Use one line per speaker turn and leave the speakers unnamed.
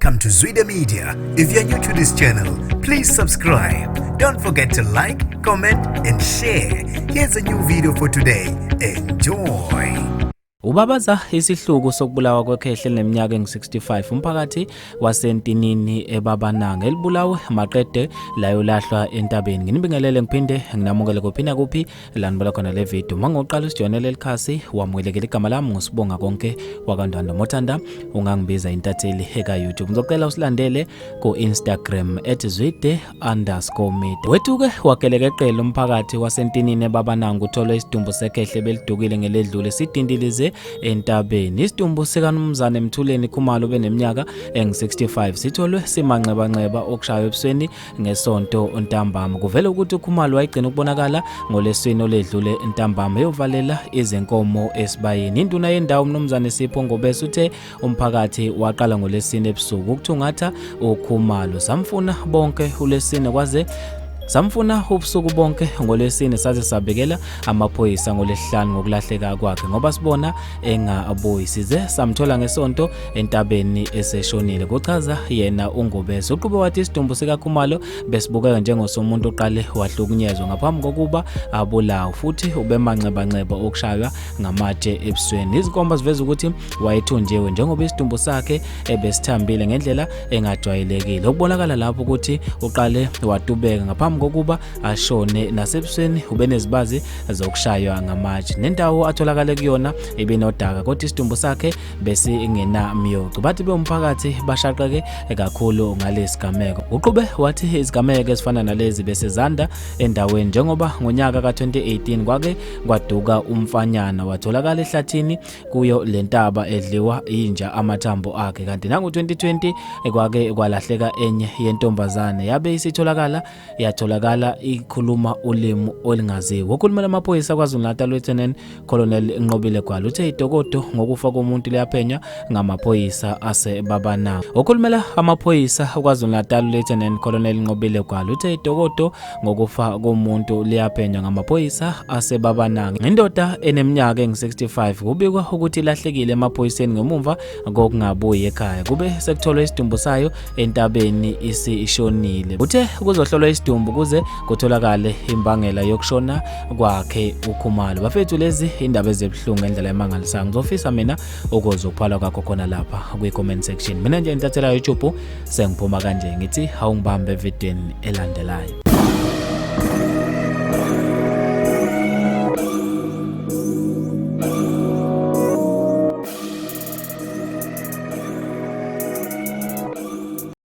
Welcome to Zwida Media. If you're new to this channel, please subscribe. Don't forget to like, comment and share. Here's a new video for today. Enjoy.
Ubabaza Isihluku sokubulawa kweKhehla neminyaka engu-65 umphakathi wasentinini ebabananga elibulawe maqede layo lahlwa entabeni. Nginibingelele ngiphinde nginamukele kuphi kuphi lanibala khona le video. Mangoqala usijonele elikhasi wamukelekela igama lami ngosibonga konke wakandwanda mothanda ungangibiza intatheli eka YouTube. Ngizocela usilandele ku Instagram @zwide_media. Wethuke wakelekeqela umphakathi wasentinini ebabananga uthola isidumbu seKhehla belidukile ngeledlule sidindilize entabeni. Isidumbu sikaNumzane Emthuleni Khumalo beneminyaka engu-65 sitholwe simanxeba okushaya ebusweni ngesonto ntambama. Kuvela ukuthi uKhumalo wayigcina ukubonakala ngolesine oledlule ntambama eyovalela izinkomo esibayeni. Induna yendawo uMnumzane Sipho Ngobese uthe umphakathi waqala ngolesine ebusuku ukuthungatha uKhumalo. Samfuna ubusuku bonke ngolesine saze sabekela amaphoyisa ngolesihlanu ngokulahleka kwakhe ngoba sibona engabuyi. Size samthola ngesonto entabeni eseshonile. Kuchaza yena uNgobese. Uqhube wathi isidumbu sikaKhumalo besibukeka njengosomuntu oqale wahlukunyezwa ngaphambi kokuba abulawa futhi ubemanxeba okushaywa ngamatshe ebusweni. Izinkomba ziveza ukuthi wayethunjiwe njengoba isidumbu sakhe ebesithambile ngendlela engajwayelekile. Ukubonakala lapho ukuthi uqale watubeka ngaphambi kokuba ashone nasebusweni ubenezibazi zokushaywa ngamatshe. Nendawo atholakala kuyona ibinodaka kodwa isidumbu sakhe besingena miyocu. Bathi bomphakathi bashaqeke kakhulu ngalesigameko. Uqhube wathi izigameko ezifana nalezi besezanda endaweni njengoba ngonyaka ka2018 kwake kwaduka umfanyana watholakala ehlathini kuyo lentaba edliwa inja amathambo akhe. Kanti nango2020 kwake kwalahleka enye yentombazane yabe yatholakala ikhuluma ulimi olingaziwa. Ukhulumela amaphoyisa KwaZulu-Natal Lieutenant Colonel Nqobile Gwala uthe idokodo ngokufa komuntu liyaphenya ngamaphoyisa asebabananga. Ukhulumela amaphoyisa KwaZulu-Natal Lieutenant Colonel Nqobile Gwala uthe idokodo ngokufa komuntu liyaphenya ngamaphoyisa asebabananga. Indoda eneminyaka engu-65 kubikwa ukuthi ilahlekile emaphoyiseni ngemuva kokungabuyi ekhaya. Kube sekutholwa isidumbu sayo entabeni ishonile. Uthe kuzohlolwa isidumbu kuze kutholakale imbangela yokushona kwakhe uKhumalo. Bafethu lezi indaba ezibhlungu ngendlela emangalisayo. Ngizofisa mina ukuzokuphala kwakho khona lapha kwi-comment section. Mina nje intathela YouTube sengiphuma kanje ngithi awungibambe evidweni elandelayo.